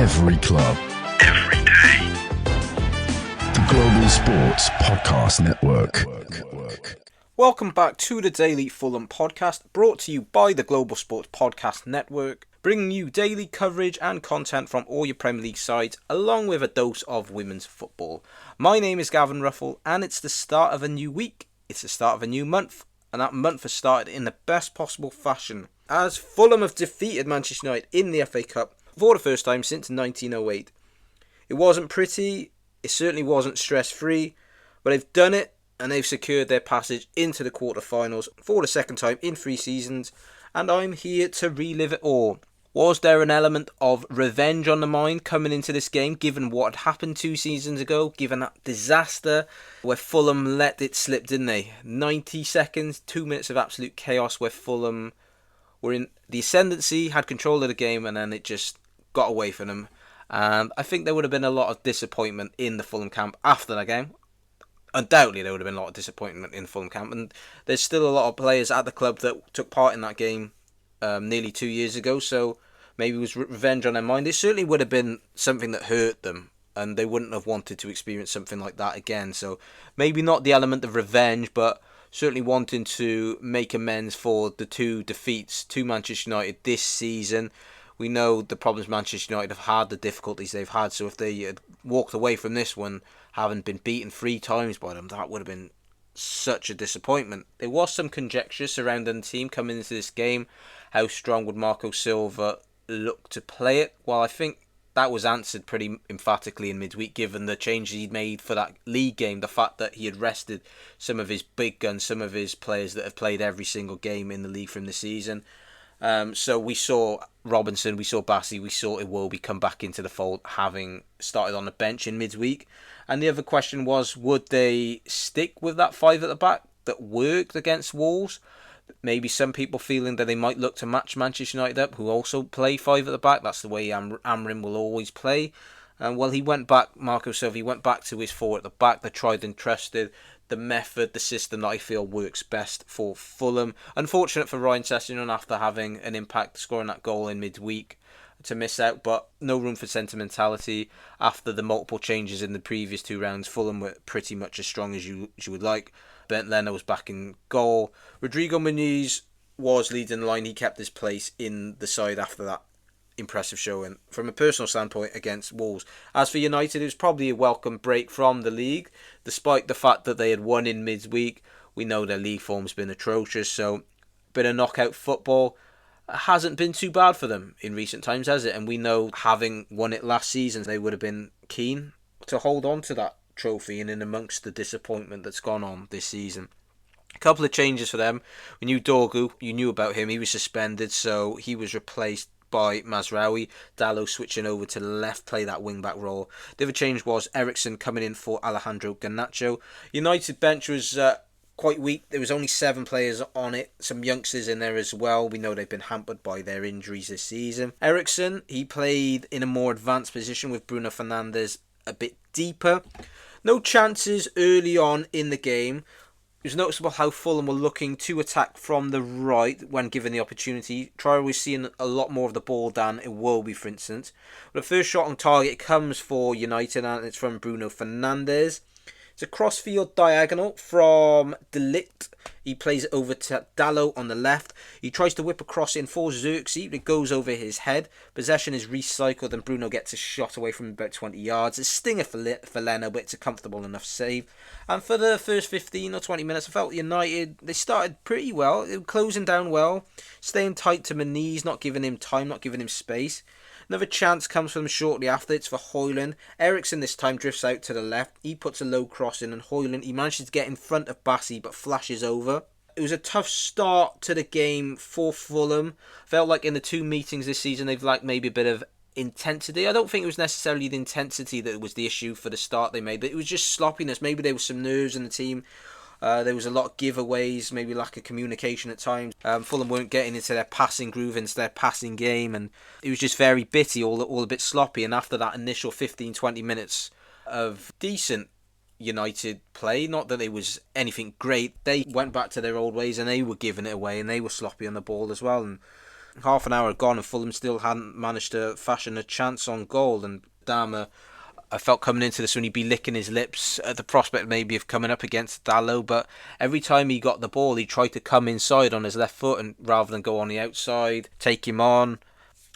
Every club. Every day. The Global Sports Podcast Network. Welcome back to the Daily Fulham podcast, brought to you by the Global Sports Podcast Network, bringing you daily coverage and content from all your Premier League sides, along with a dose of women's football. My name is Gavin Ruffle, and it's the start of a new week. It's the start of a new month, and that month has started in the best possible fashion, as Fulham have defeated Manchester United in the FA Cup for the first time since 1908. It wasn't pretty, it certainly wasn't stress-free, but they've done it, and they've secured their passage into the quarterfinals for the second time in 3 seasons, and I'm here to relive it all. Was there an element of revenge on the mind coming into this game, given what had happened 2 seasons ago, given that disaster where Fulham let it slip, didn't they? 90 seconds, 2 minutes of absolute chaos where Fulham were in the ascendancy, had control of the game, and then it just got away from them. And I think there would have been a lot of disappointment in the Fulham camp after that game. Undoubtedly, there would have been a lot of disappointment in the Fulham camp, and there's still a lot of players at the club that took part in that game nearly 2 years ago, so maybe it was revenge on their mind. It certainly would have been something that hurt them, and they wouldn't have wanted to experience something like that again. So maybe not the element of revenge, but certainly wanting to make amends for the 2 defeats to Manchester United this season. We know the problems Manchester United have had, the difficulties they've had, so if they had walked away from this one having been beaten 3 times by them, that would have been such a disappointment. There was some conjecture surrounding the team coming into this game. How strong would Marco Silva look to play it? Well, I think that was answered pretty emphatically in midweek, given the changes he'd made for that league game, the fact that he had rested some of his big guns, some of his players that have played every single game in the league from the season. So we saw Robinson, we saw Bassey, we saw Iwobi come back into the fold, having started on the bench in midweek. And the other question was, would they stick with that 5 at the back that worked against Wolves? Maybe some people feeling that they might look to match Manchester United up, who also play 5 at the back. That's the way Amrin will always play. Well, he went back, Marco Silva, he went back to his 4 at the back, the tried and trusted, the method, the system that I feel works best for Fulham. Unfortunate for Ryan Sessegnon after having an impact, scoring that goal in midweek, to miss out, but no room for sentimentality. After the multiple changes in the previous 2 rounds, Fulham were pretty much as strong as you would like. Bent Leno was back in goal. Rodrigo Muniz was leading the line. He kept his place in the side after that impressive showing from a personal standpoint against Wolves. As for United, it was probably a welcome break from the league, despite the fact that they had won in midweek. We know their league form's been atrocious, so a bit of knockout football hasn't been too bad for them in recent times, has it? And we know, having won it last season, they would have been keen to hold on to that trophy, and in amongst the disappointment that's gone on this season. A couple of changes for them. We knew Dorgu, you knew about him, he was suspended, so he was replaced by Mazraoui. Dalot switching over to the left, play that wing-back role. The other change was Eriksen coming in for Alejandro Garnacho. United bench was quite weak. There was only 7 players on it. Some youngsters in there as well. We know they've been hampered by their injuries this season. Eriksen, he played in a more advanced position with Bruno Fernandes a bit deeper. No chances early on in the game. It was noticeable how Fulham were looking to attack from the right when given the opportunity. Traore was seeing a lot more of the ball than Iwobi, for instance. But the first shot on target comes for United, and it's from Bruno Fernandes. It's a cross-field diagonal from De Ligt. He plays it over to Dalot on the left. He tries to whip a cross in for Xerxes, but it goes over his head. Possession is recycled, and Bruno gets a shot away from about 20 yards. It's a stinger for Leno, but it's a comfortable enough save. And for the first 15 or 20 minutes, I felt United, they started pretty well. They were closing down well, staying tight to Muniz, not giving him time, not giving him space. Another chance comes from him shortly after. It's for Højlund. Eriksen this time drifts out to the left. He puts a low cross in, and Højlund, he manages to get in front of Bassey but flashes over. It was a tough start to the game for Fulham. Felt like in the 2 meetings this season they've lacked maybe a bit of intensity. I don't think it was necessarily the intensity that was the issue for the start they made, but it was just sloppiness. Maybe there was some nerves in the team. There was a lot of giveaways, maybe lack of communication at times. Fulham weren't getting into their passing groove, into their passing game, and it was just very bitty, all a bit sloppy. And after that initial 15-20 minutes of decent United play, not that it was anything great, they went back to their old ways and they were giving it away and they were sloppy on the ball as well. And half an hour had gone and Fulham still hadn't managed to fashion a chance on goal. And Dama, I felt coming into this when he'd be licking his lips at the prospect maybe of coming up against Dalot, but every time he got the ball he tried to come inside on his left foot and rather than go on the outside, take him on.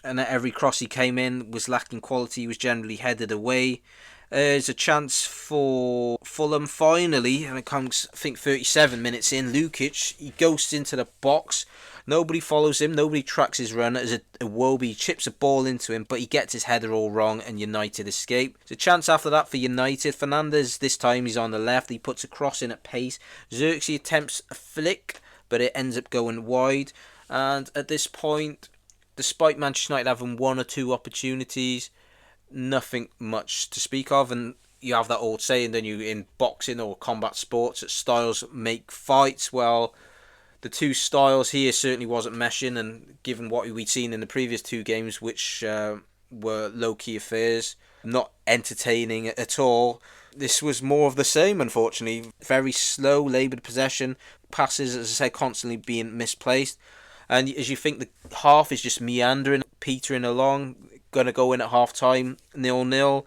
And at every cross he came in was lacking quality, he was generally headed away. There's a chance for Fulham finally, and it comes, I think, 37 minutes in. Lukic, he ghosts into the box. Nobody follows him, nobody tracks his run as Iwobi chips a ball into him, but he gets his header all wrong and United escape. There's a chance after that for United. Fernandes, this time he's on the left, he puts a cross in at pace. Xerxes attempts a flick, but it ends up going wide. And at this point, despite Manchester United having one or two opportunities, nothing much to speak of. And you have that old saying, don't you, in boxing or combat sports, that styles make fights. Well, the two styles here certainly wasn't meshing, and given what we'd seen in the previous two games, which were low-key affairs, not entertaining at all, this was more of the same, unfortunately. Very slow, laboured possession, passes, as I said, constantly being misplaced. And as you think the half is just meandering, petering along, going to go in at half-time, 0-0,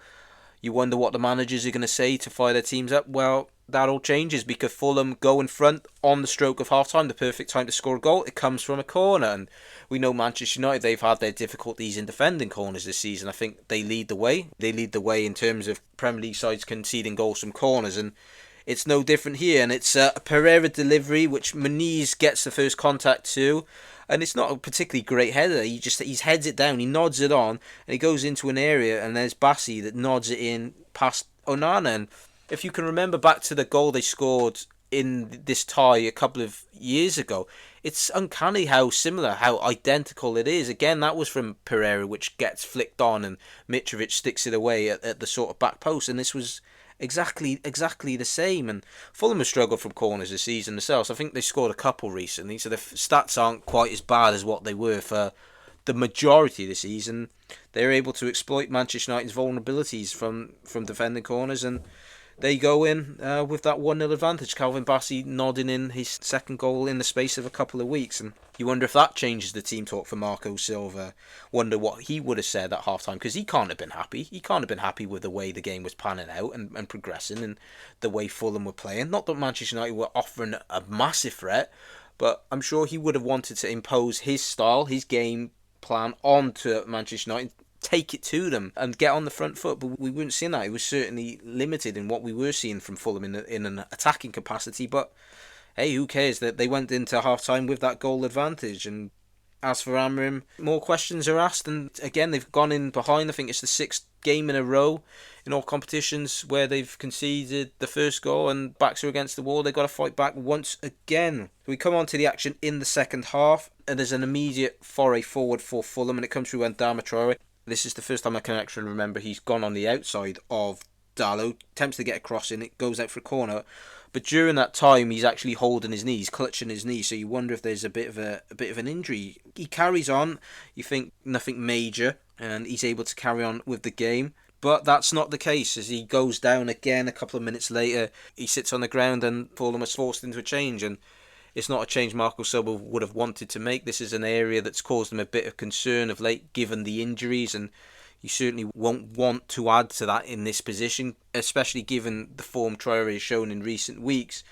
you wonder what the managers are going to say to fire their teams up. Well, that all changes because Fulham go in front on the stroke of half-time, the perfect time to score a goal. It comes from a corner, and we know Manchester United, they've had their difficulties in defending corners this season. I think they lead the way. They lead the way in terms of Premier League sides conceding goals from corners, and it's no different here. And it's a Pereira delivery, which Muniz gets the first contact to, and it's not a particularly great header. He heads it down, he nods it on, and he goes into an area, and there's Bassi that nods it in past Onana. And if you can remember back to the goal they scored in this tie a couple of years ago, it's uncanny how similar, how identical it is. Again, that was from Pereira, which gets flicked on and Mitrovic sticks it away at the sort of back post, and this was exactly the same. And Fulham have struggled from corners this season themselves. I think they scored a couple recently, so the stats aren't quite as bad as what they were for the majority of the season. They're able to exploit Manchester United's vulnerabilities from defending corners, and they go in with that 1-0 advantage. Calvin Bassey nodding in his second goal in the space of a couple of weeks. And you wonder if that changes the team talk for Marco Silva. Wonder what he would have said at half-time, because he can't have been happy. He can't have been happy with the way the game was panning out and progressing and the way Fulham were playing. Not that Manchester United were offering a massive threat, but I'm sure he would have wanted to impose his style, his game plan onto Manchester United, take it to them and get on the front foot, but we weren't seeing that. It was certainly limited in what we were seeing from Fulham in an attacking capacity, but hey, who cares that they went into half-time with that goal advantage. And as for Amorim, more questions are asked, and again, they've gone in behind. I think it's the 6th game in a row in all competitions where they've conceded the first goal and backs are against the wall. They've got to fight back once again. We come on to the action in the second half, and there's an immediate foray forward for Fulham, and it comes through when Adama Traore. This is the first time I can actually remember he's gone on the outside of Dalot, attempts to get a cross in, it goes out for a corner. But during that time, he's actually holding his knees, clutching his knees. So you wonder if there's a bit of an injury. He carries on. You think nothing major, and he's able to carry on with the game. But that's not the case. As he goes down again a couple of minutes later, he sits on the ground, and Fulham is forced into a change. And it's not a change Marco Silva would have wanted to make. This is an area that's caused him a bit of concern of late, given the injuries, and you certainly won't want to add to that in this position, especially given the form Traore has shown in recent weeks.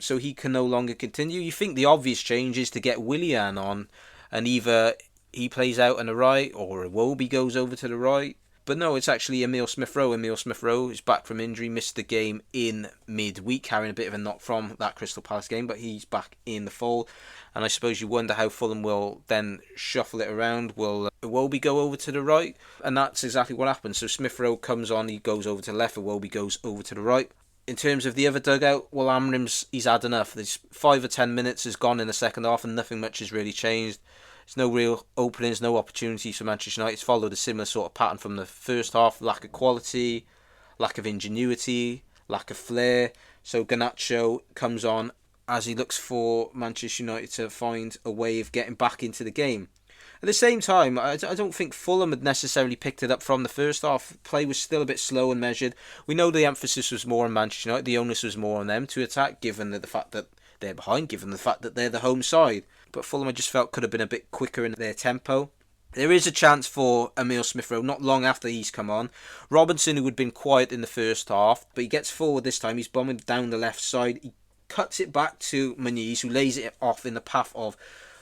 So he can no longer continue. You think the obvious change is to get Willian on, and either he plays out on the right or Iwobi goes over to the right. But no, it's actually Emile Smith-Rowe. Emile Smith-Rowe is back from injury, missed the game in midweek, carrying a bit of a knock from that Crystal Palace game, but he's back in the fold. And I suppose you wonder how Fulham will then shuffle it around. Will Iwobi go over to the right? And that's exactly what happens. So Smith-Rowe comes on, he goes over to the left, Iwobi goes over to the right. In terms of the other dugout, well, he's had enough. There's 5 or 10 minutes has gone in the second half and nothing much has really changed. There's no real openings, no opportunities for Manchester United. It's followed a similar sort of pattern from the first half. Lack of quality, lack of ingenuity, lack of flair. So Garnacho comes on as he looks for Manchester United to find a way of getting back into the game. At the same time, I don't think Fulham had necessarily picked it up from the first half. Play was still a bit slow and measured. We know the emphasis was more on Manchester United. The onus was more on them to attack, given the fact that they're behind, given the fact that they're the home side. but Fulham I just felt could have been a bit quicker in their tempo. There is a chance for Emile Smith-Rowe not long after he's come on. Robinson, who had been quiet in the first half, but he gets forward this time. He's bombing down the left side. He cuts it back to Muniz, who lays it off in the path of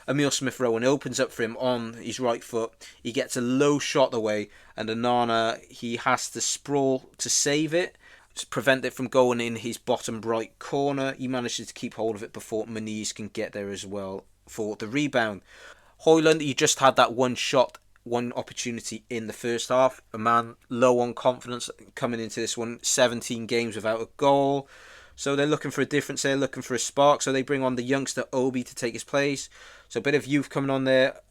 Emile Smith-Rowe and opens up for him on his right foot. He gets a low shot away, and Onana, he has to sprawl to save it, prevent it from going in his bottom right corner. He manages to keep hold of it before Muniz can get there as well for the rebound. Højlund, he just had that one shot, one opportunity in the first half. A man low on confidence coming into this one, 17 games without a goal. So they're looking for a difference, they're looking for a spark. So they bring on the youngster Obi to take his place. So a bit of youth coming on there.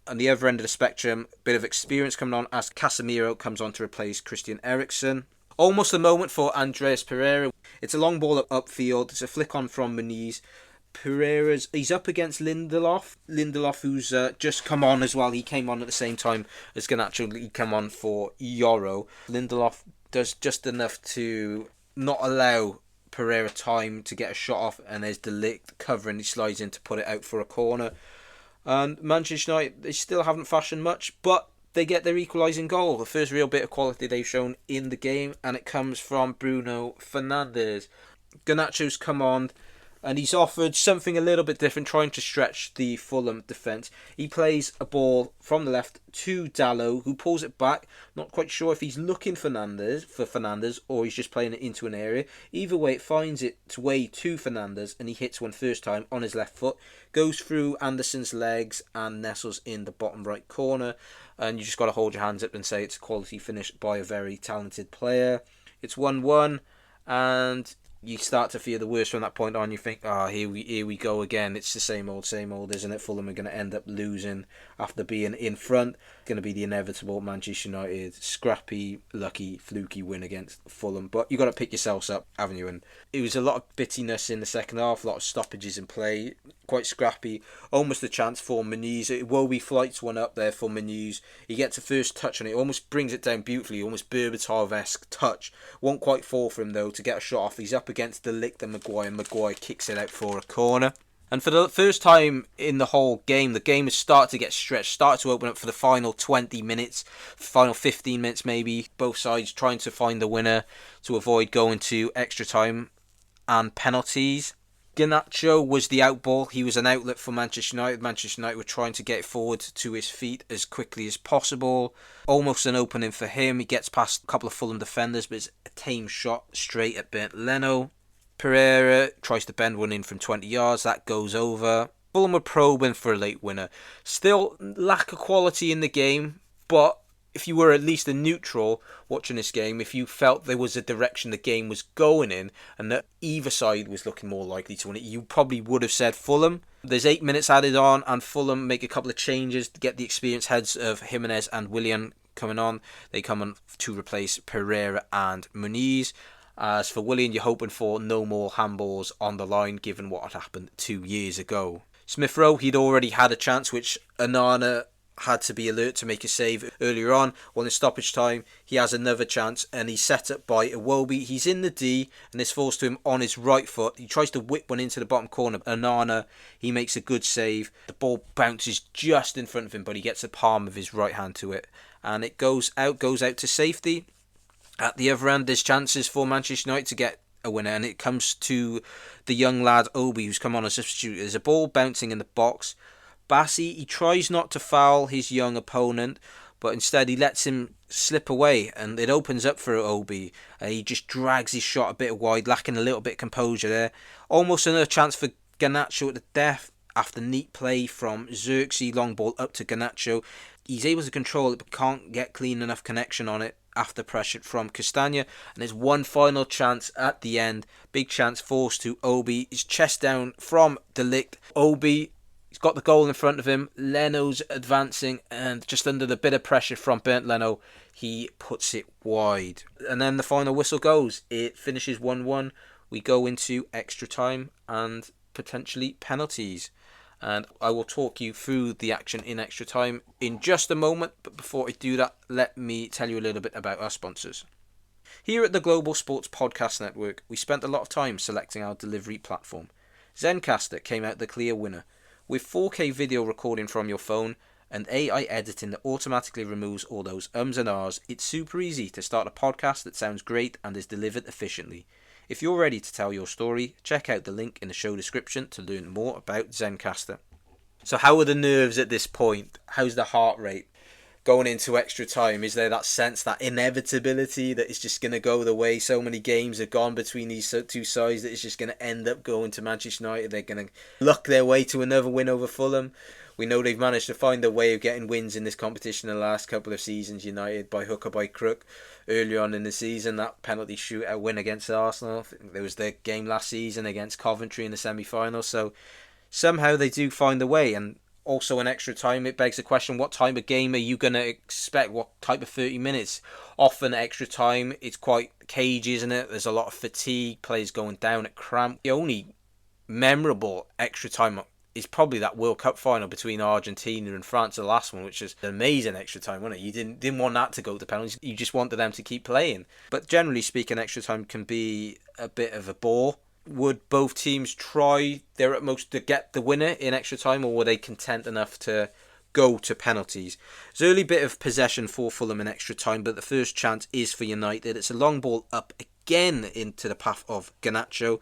On the other end of the spectrum, a bit of experience coming on as Casemiro comes on to replace Christian Eriksen. Almost a moment for Andreas Pereira. It's a long ball upfield. It's a flick on from Muniz. Pereira's, he's up against Lindelof. Lindelof, who's just come on as well. He came on at the same time as Garnacho. He come on for Euro. Lindelof does just enough to not allow Pereira time to get a shot off, and there's De Ligt covering. He slides in to put it out for a corner. And Manchester United, they still haven't fashioned much, but they get their equalising goal. The first real bit of quality they've shown in the game, and it comes from Bruno Fernandes. Garnacho's come on, and he's offered something a little bit different, trying to stretch the Fulham defence. He plays a ball from the left to Dalot, who pulls it back. Not quite sure if he's looking for Fernandes, or he's just playing it into an area. Either way, it finds its way to Fernandes, and he hits one first time on his left foot. Goes through Anderson's legs and nestles in the bottom right corner. And you just got to hold your hands up and say it's a quality finish by a very talented player. It's 1-1, and you start to fear the worst from that point on. You think, here we go again. It's the same old, isn't it? Fulham are going to end up losing after being in front. It's going to be the inevitable Manchester United scrappy, lucky, fluky win against Fulham. But you got to pick yourselves up, haven't you? And it was a lot of bittiness in the second half, a lot of stoppages in play, quite scrappy. Almost a chance for Muniz. Iwobi flights one up there for Muniz. He gets a first touch on it, almost brings it down beautifully, almost Berbatov-esque touch. Won't quite fall for him though to get a shot off. He's up against De Ligt and Maguire. Maguire kicks it out for a corner. And for the first time in the whole game, the game has started to get stretched, started to open up for the final 20 minutes, final 15 minutes maybe. Both sides trying to find the winner to avoid going to extra time and penalties. Garnacho was the outball. He was an outlet for Manchester United. Manchester United were trying to get it forward to his feet as quickly as possible. Almost an opening for him. He gets past a couple of Fulham defenders, but it's a tame shot straight at Bernd Leno. Pereira tries to bend one in from 20 yards. That goes over. Fulham were probing for a late winner. Still lack of quality in the game, but if you were at least a neutral watching this game, if you felt there was a direction the game was going in and that either side was looking more likely to win it, you probably would have said Fulham. There's 8 minutes added on, and Fulham make a couple of changes to get the experienced heads of Jimenez and Willian coming on. They come on to replace Pereira and Muniz. As for Willian, you're hoping for no more handballs on the line, given what had happened 2 years ago. Smith-Rowe, he'd already had a chance, which Onana had to be alert to make a save earlier on. Well, in stoppage time, he has another chance, and he's set up by Iwobi. He's in the D, and this falls to him on his right foot. He tries to whip one into the bottom corner. Onana, he makes a good save. The ball bounces just in front of him, but he gets the palm of his right hand to it, and it goes out to safety. At the other end, there's chances for Manchester United to get a winner, and it comes to the young lad Obi, who's come on as a substitute. There's a ball bouncing in the box. Bassi, he tries not to foul his young opponent, but instead he lets him slip away, and it opens up for Obi. He just drags his shot a bit wide, lacking a little bit of composure there. Almost another chance for Garnacho at the death after neat play from Xerxes, long ball up to Garnacho. He's able to control it, but can't get clean enough connection on it after pressure from Castagna. And there's one final chance at the end. Big chance forced to Obi. His chest down from De Ligt. Obi, he's got the goal in front of him. Leno's advancing, and just under the bit of pressure from Bernd Leno, he puts it wide. And then the final whistle goes. It finishes 1-1. We go into extra time and potentially penalties. And I will talk you through the action in extra time in just a moment. But before I do that, let me tell you a little bit about our sponsors. Here at the Global Sports Podcast Network, we spent a lot of time selecting our delivery platform. Zencastr came out the clear winner. With 4K video recording from your phone and AI editing that automatically removes all those ums and ahs, it's super easy to start a podcast that sounds great and is delivered efficiently. If you're ready to tell your story, check out the link in the show description to learn more about Zencastr. So how are the nerves at this point? How's the heart rate? Going into extra time, is there that sense, that inevitability that it's just going to go the way so many games have gone between these two sides that it's just going to end up going to Manchester United? They're going to luck their way to another win over Fulham. We know they've managed to find a way of getting wins in this competition in the last couple of seasons, United, by hook or by crook. Early on in the season, that penalty shootout win against Arsenal. There was their game last season against Coventry in the semi-final. So somehow they do find a way. And also in extra time, it begs the question, what type of game are you going to expect? What type of 30 minutes? Often extra time, it's quite cagey, isn't it? There's a lot of fatigue, players going down at cramp. The only memorable extra time is probably that World Cup final between Argentina and France, the last one, which is an amazing extra time, wasn't it? You didn't want that to go to penalties. You just wanted them to keep playing. But generally speaking, extra time can be a bit of a bore. Would both teams try their utmost to get the winner in extra time, or were they content enough to go to penalties? There's an early bit of possession for Fulham in extra time, but the first chance is for United. It's a long ball up again into the path of Garnacho,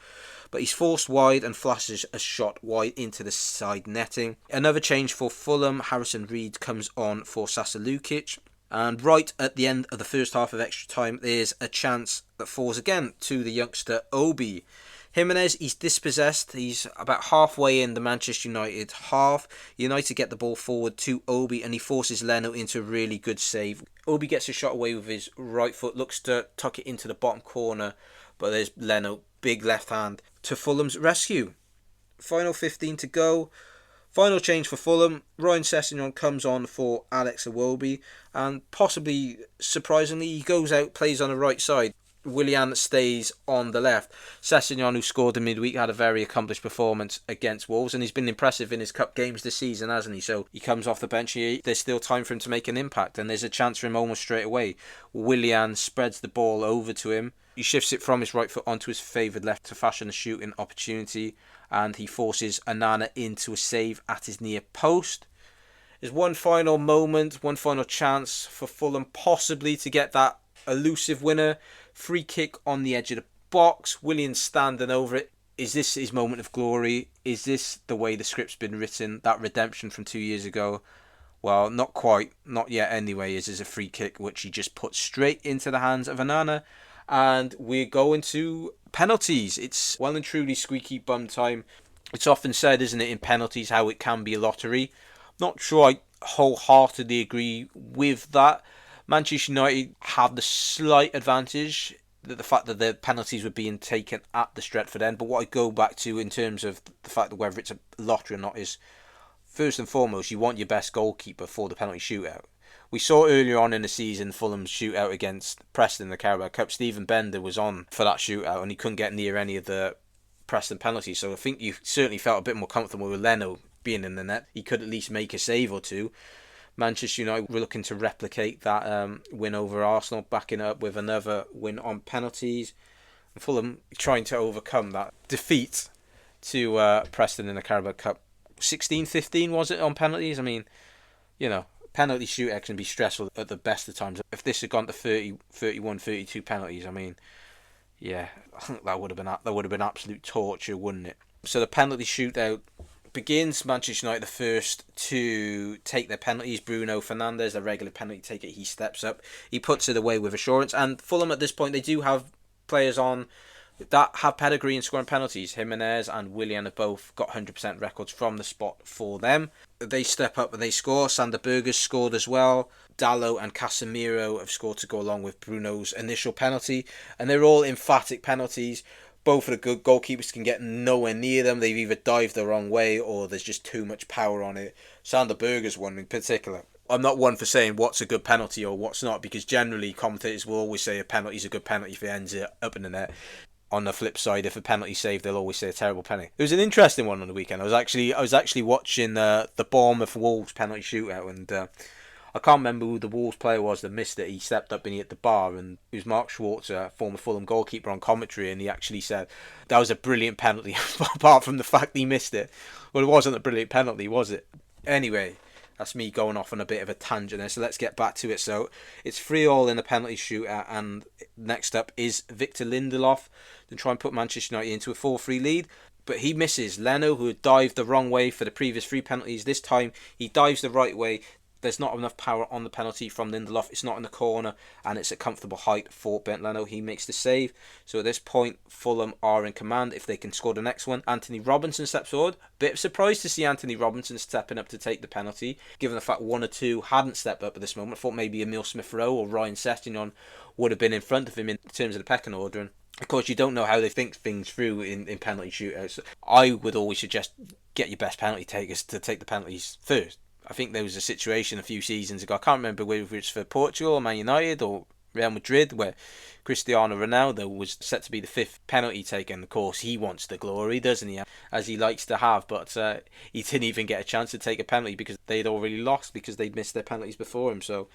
but he's forced wide and flashes a shot wide into the side netting. Another change for Fulham. Harrison Reed comes on for Sasa Lukic. And right at the end of the first half of extra time, there's a chance that falls again to the youngster Obi. Jimenez, he's dispossessed. He's about halfway in the Manchester United half. United get the ball forward to Obi and he forces Leno into a really good save. Obi gets a shot away with his right foot, looks to tuck it into the bottom corner, but there's Leno, big left hand, to Fulham's rescue. Final 15 to go. Final change for Fulham. Ryan Sessegnon comes on for Alex Iwobi, and possibly surprisingly, he goes out, plays on the right side. Willian stays on the left. Sessegnon, who scored in midweek, had a very accomplished performance against Wolves, and he's been impressive in his cup games this season, hasn't he? So he comes off the bench. There's still time for him to make an impact, and there's a chance for him almost straight away. Willian spreads the ball over to him. He shifts it from his right foot onto his favoured left to fashion a shooting opportunity, and he forces Onana into a save at his near post. There's one final moment, one final chance for Fulham possibly to get that elusive winner. Free kick on the edge of the box. Williams standing over it. Is this his moment of glory? Is this the way the script's been written? That redemption from 2 years ago? Well, not quite. Not yet anyway. Is a free kick which he just puts straight into the hands of Onana. And we're going to penalties. It's well and truly squeaky bum time. It's often said, isn't it, in penalties, how it can be a lottery. Not sure I wholeheartedly agree with that. Manchester United have the slight advantage, the fact that the penalties were being taken at the Stretford end. But what I go back to in terms of the fact that whether it's a lottery or not is, first and foremost, you want your best goalkeeper for the penalty shootout. We saw earlier on in the season Fulham's shootout against Preston in the Carabao Cup. Stephen Bender was on for that shootout and he couldn't get near any of the Preston penalties. So I think you certainly felt a bit more comfortable with Leno being in the net. He could at least make a save or two. Manchester United were looking to replicate that win over Arsenal, backing it up with another win on penalties. And Fulham trying to overcome that defeat to Preston in the Carabao Cup. 16-15 was it on penalties? I mean, you know, penalty shootout can be stressful at the best of times. If this had gone to 30, 31, 32 penalties, I mean, yeah, I think that would have been absolute torture, wouldn't it? So the penalty shootout begins. Manchester United the first to take their penalties. Bruno Fernandes, the regular penalty taker, he steps up. He puts it away with assurance. And Fulham at this point, they do have players on that have pedigree in scoring penalties. Jimenez and Willian have both got 100% records from the spot for them. They step up and they score. Sander Berger's scored as well. Dallo and Casemiro have scored to go along with Bruno's initial penalty. And they're all emphatic penalties. Both of the good goalkeepers can get nowhere near them. They've either dived the wrong way or there's just too much power on it. Sander Berger's one in particular. I'm not one for saying what's a good penalty or what's not, because generally commentators will always say a penalty's a good penalty if it ends it up in the net. On the flip side, if a penalty saved, they'll always say a terrible penalty. It was an interesting one on the weekend. I was actually watching the Bournemouth Wolves penalty shootout, and I can't remember who the Wolves player was that missed it. He stepped up and he hit the bar, and it was Mark Schwarzer, former Fulham goalkeeper, on commentary, and he actually said that was a brilliant penalty, apart from the fact he missed it. Well, it wasn't a brilliant penalty, was it? Anyway, that's me going off on a bit of a tangent there, so let's get back to it. So it's 3-3 in the penalty shootout, and next up is Victor Lindelof to try and put Manchester United into a 4-3 lead. But he misses Leno, who had dived the wrong way for the previous 3 penalties. This time he dives the right way. There's not enough power on the penalty from Lindelof. It's not in the corner, and it's a comfortable height for Bernd Leno. He makes the save. So at this point, Fulham are in command if they can score the next one. Anthony Robinson steps forward. Bit of surprise to see Anthony Robinson stepping up to take the penalty, given the fact 1 or 2 hadn't stepped up at this moment. I thought maybe Emile Smith-Rowe or Ryan Sessegnon would have been in front of him in terms of the pecking order. And of course, you don't know how they think things through in penalty shootouts. I would always suggest get your best penalty takers to take the penalties first. I think there was a situation a few seasons ago, I can't remember whether it's for Portugal or Man United or Real Madrid, where Cristiano Ronaldo was set to be the 5th penalty taker, and of course he wants the glory, doesn't he, as he likes to have, but he didn't even get a chance to take a penalty because they'd already lost because they'd missed their penalties before him. So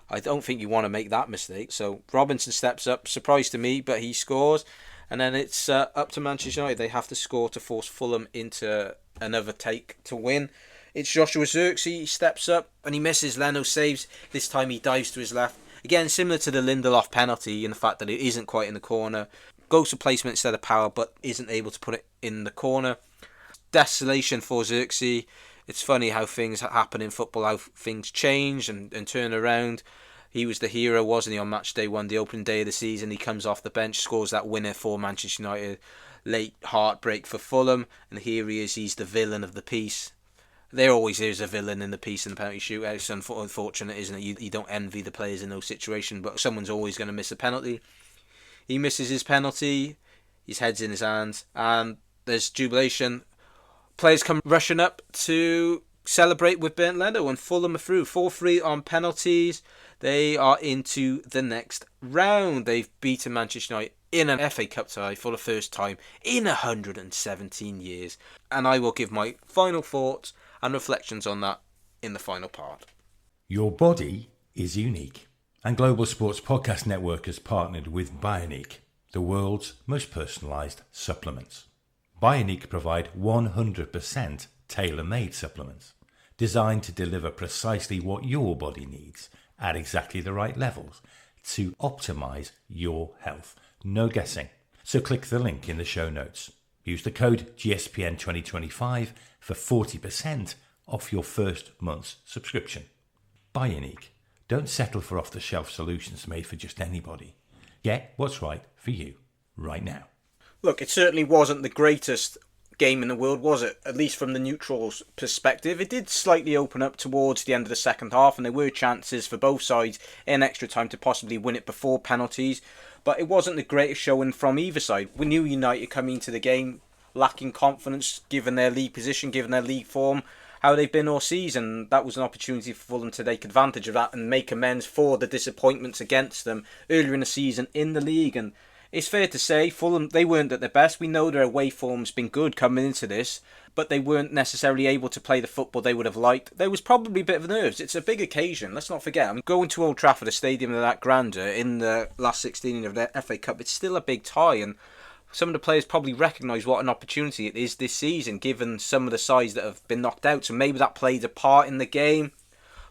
I don't think you want to make that mistake. So Robinson steps up, surprise to me, but he scores, and then it's up to Manchester United. They have to score to force Fulham into another take to win. It's Joshua Zirkzee. He steps up and he misses. Leno saves. This time he dives to his left. Again, similar to the Lindelof penalty in the fact that it isn't quite in the corner. Goes for placement instead of power, but isn't able to put it in the corner. Desolation for Zirkzee. It's funny how things happen in football, how things change and turn around. He was the hero, wasn't he, on match day 1, the opening day of the season. He comes off the bench, scores that winner for Manchester United. Late heartbreak for Fulham, and here he is. He's the villain of the piece. There always is a villain in the piece in the penalty shootout. It's unfortunate, isn't it? You don't envy the players in those situations, but someone's always going to miss a penalty. He misses his penalty. His head's in his hands, and there's jubilation. Players come rushing up to celebrate with Bernd Leno, and Fulham are through 4-3 on penalties. They are into the next round. They've beaten Manchester United in an FA Cup tie for the first time in 117 years. And I will give my final thoughts and reflections on that in the final part. Your body is unique, and Global Sports Podcast Network has partnered with Bionique, the world's most personalised supplements. Bionique provide 100% tailor-made supplements designed to deliver precisely what your body needs at exactly the right levels to optimise your health. No guessing. So click the link in the show notes. Use the code GSPN2025 for 40% off your first month's subscription. Bionique. Don't settle for off-the-shelf solutions made for just anybody. Get what's right for you right now. Look, it certainly wasn't the greatest game in the world, was it? At least from the neutrals' perspective. It did slightly open up towards the end of the second half, and there were chances for both sides in extra time to possibly win it before penalties. But it wasn't the greatest showing from either side. We knew United coming into the game lacking confidence, given their league position, given their league form, how they've been all season. That was an opportunity for Fulham to take advantage of that and make amends for the disappointments against them earlier in the season in the league. And it's fair to say, Fulham, they weren't at their best. We know their away form's been good coming into this, but they weren't necessarily able to play the football they would have liked. There was probably a bit of nerves. It's a big occasion, let's not forget. I mean, going to Old Trafford, a stadium of that grandeur, in the last 16 of the FA Cup, it's still a big tie, and some of the players probably recognise what an opportunity it is this season, given some of the sides that have been knocked out, so maybe that played a part in the game.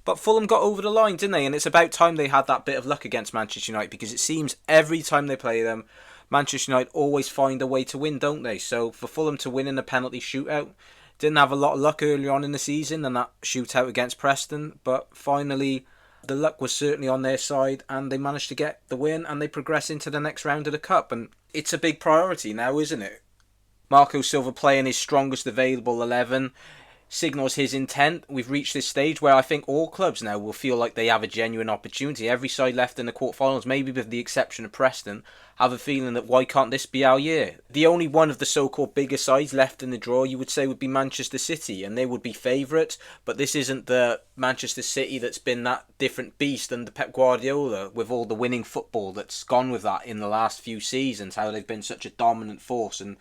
But Fulham got over the line, didn't they? And it's about time they had that bit of luck against Manchester United, because it seems every time they play them, Manchester United always find a way to win, don't they? So for Fulham to win in a penalty shootout, didn't have a lot of luck early on in the season, and that shootout against Preston, but finally the luck was certainly on their side, and they managed to get the win, and they progress into the next round of the Cup, and it's a big priority now, isn't it? Marco Silva playing his strongest available 11 signals his intent. We've reached this stage where I think all clubs now will feel like they have a genuine opportunity. Every side left in the quarterfinals, maybe with the exception of Preston, have a feeling that why can't this be our year? The only one of the so-called bigger sides left in the draw, you would say, would be Manchester City, and they would be favourites, but this isn't the Manchester City that's been that different beast than the Pep Guardiola, with all the winning football that's gone with that in the last few seasons, how they've been such a dominant force and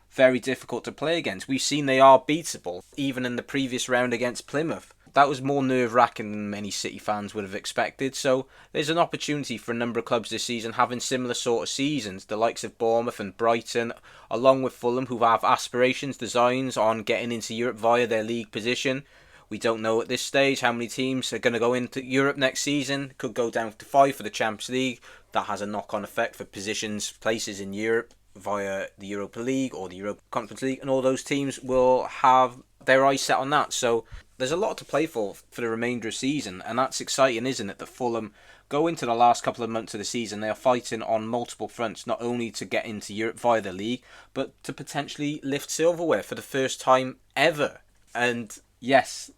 very difficult to play against. We've seen they are beatable, even in the previous round against Plymouth. that was more nerve-wracking than many City fans would have expected. So there's an opportunity for a number of clubs this season having similar sort of seasons. The likes of Bournemouth and Brighton, along with Fulham, who have aspirations, designs on getting into Europe via their league position. We don't know at this stage how many teams are going to go into Europe next season. Could go down to 5 for the Champions League. That has a knock-on effect for positions, places in Europe via the Europa League or the Europa Conference League, and all those teams will have their eyes set on that. So there's a lot to play for the remainder of the season, and that's exciting, isn't it? That Fulham go into the last couple of months of the season, they are fighting on multiple fronts, not only to get into Europe via the league, but to potentially lift silverware for the first time ever. And yes,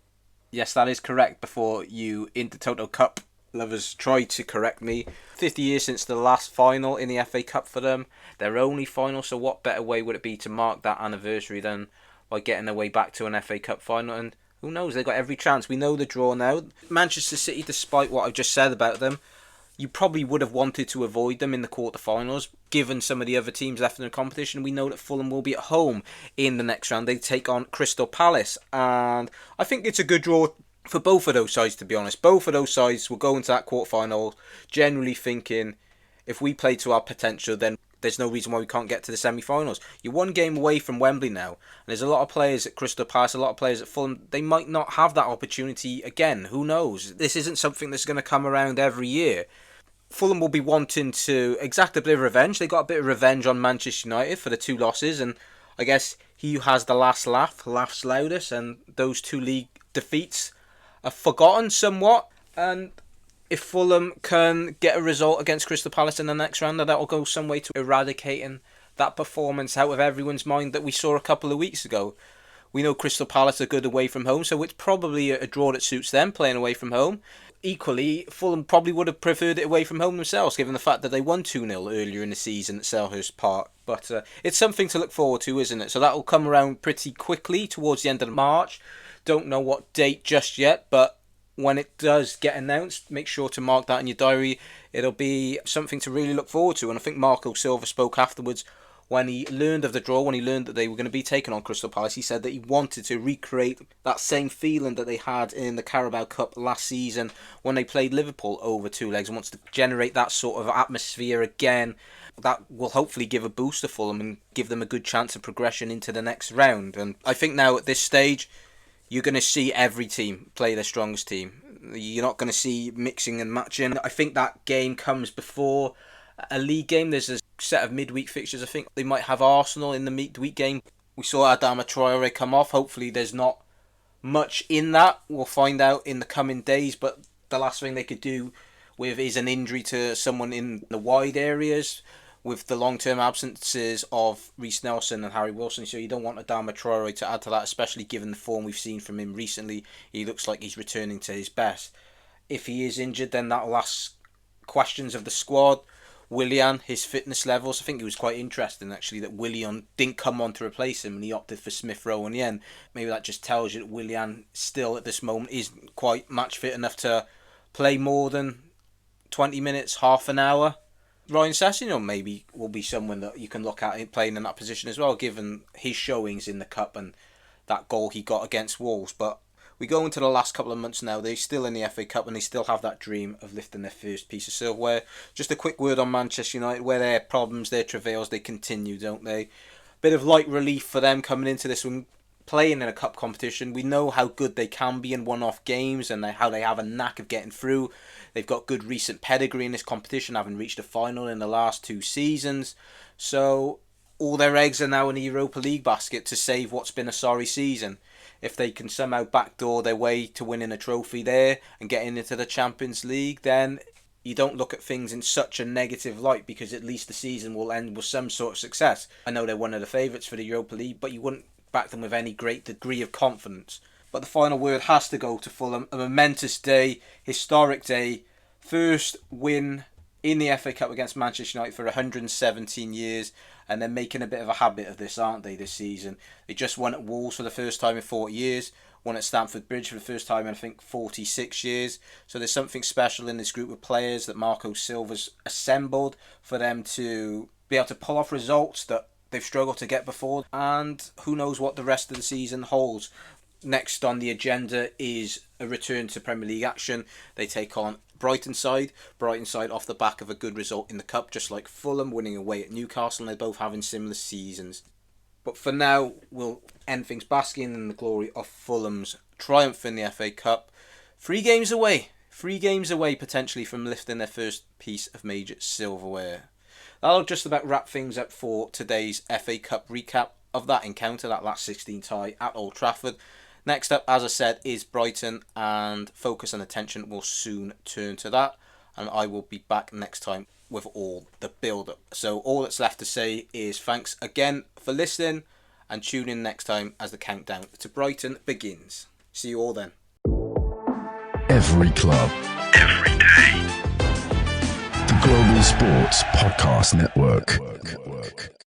that is correct. Before you Intertoto Cup lovers try to correct me, 50 years since the last final in the FA Cup for them, their only final, so what better way would it be to mark that anniversary than by getting their way back to an FA Cup final? And who knows, they've got every chance. We know the draw now. Manchester City, despite what I've just said about them, you probably would have wanted to avoid them in the quarterfinals, given some of the other teams left in the competition. We know that Fulham will be at home in the next round. They take on Crystal Palace, and I think it's a good draw for both of those sides, to be honest. Both of those sides will go into that quarterfinal generally thinking, if we play to our potential, then there's no reason why we can't get to the semi-finals. You're one game away from Wembley now, and there's a lot of players at Crystal Palace, a lot of players at Fulham. They might not have that opportunity again. Who knows? This isn't something that's going to come around every year. Fulham will be wanting to exact a bit of revenge. They got a bit of revenge on Manchester United for the 2 losses, and I guess he who has the last laugh laughs loudest, and those 2 league defeats are forgotten somewhat. And if Fulham can get a result against Crystal Palace in the next round, that will go some way to eradicating that performance out of everyone's mind that we saw a couple of weeks ago. We know Crystal Palace are good away from home, so it's probably a draw that suits them, playing away from home. Equally, Fulham probably would have preferred it away from home themselves, given the fact that they won 2-0 earlier in the season at Selhurst Park. But it's something to look forward to, isn't it? So that will come around pretty quickly towards the end of March. Don't know what date just yet, but when it does get announced, make sure to mark that in your diary. It'll be something to really look forward to. And I think Marco Silva spoke afterwards when he learned of the draw, when he learned that they were going to be taking on Crystal Palace. He said that he wanted to recreate that same feeling that they had in the Carabao Cup last season when they played Liverpool over 2 legs, and wants to generate that sort of atmosphere again. That will hopefully give a boost to Fulham and give them a good chance of progression into the next round. And I think now at this stage, you're going to see every team play their strongest team. You're not going to see mixing and matching. I think that game comes before a league game. There's a set of midweek fixtures. I think they might have Arsenal in the midweek game. We saw Adama Traore come off. Hopefully there's not much in that. We'll find out in the coming days. But the last thing they could do with is an injury to someone in the wide areas, with the long-term absences of Reece Nelson and Harry Wilson. So you don't want Adama Traore to add to that, especially given the form we've seen from him recently. He looks like he's returning to his best. If he is injured, then that'll ask questions of the squad. Willian, his fitness levels. I think it was quite interesting, actually, that Willian didn't come on to replace him and he opted for Smith Rowe in the end. Maybe that just tells you that Willian still, at this moment, isn't quite match fit enough to play more than 20 minutes, half an hour. Ryan Sessegnon maybe will be someone that you can look at playing in that position as well, given his showings in the Cup and that goal he got against Wolves. But we go into the last couple of months now. They're still in the FA Cup and they still have that dream of lifting their first piece of silverware. Just a quick word on Manchester United, where their problems, their travails, they continue, don't they? Bit of light relief for them coming into this one, playing in a cup competition. We know how good they can be in one-off games and how they have a knack of getting through. They've got good recent pedigree in this competition, having reached a final in the last 2 seasons. So all their eggs are now in the Europa League basket to save what's been a sorry season. If they can somehow backdoor their way to winning a trophy there and getting into the Champions League, then you don't look at things in such a negative light, because at least the season will end with some sort of success. I know they're one of the favourites for the Europa League, but you wouldn't back them with any great degree of confidence. But the final word has to go to Fulham. A momentous day, historic day. First win in the FA Cup against Manchester United for 117 years. And they're making a bit of a habit of this, aren't they, this season? They just won at Wolves for the first time in 40 years. Won at Stamford Bridge for the first time in, I think, 46 years. So there's something special in this group of players that Marco Silva's assembled for them to be able to pull off results that they've struggled to get before. And who knows what the rest of the season holds. Next on the agenda is a return to Premier League action. They take on Brighton side off the back of a good result in the Cup, just like Fulham winning away at Newcastle, and they're both having similar seasons. But for now, we'll end things basking in the glory of Fulham's triumph in the FA Cup. 3 games away potentially from lifting their first piece of major silverware. That'll just about wrap things up for today's FA Cup recap of that encounter, that last 16 tie at Old Trafford. Next up, as I said, is Brighton, and focus and attention will soon turn to that, and I will be back next time with all the build-up. So all that's left to say is thanks again for listening, and tune in next time as the countdown to Brighton begins. See you all then. Every club, every day. The Global Sports Podcast Network.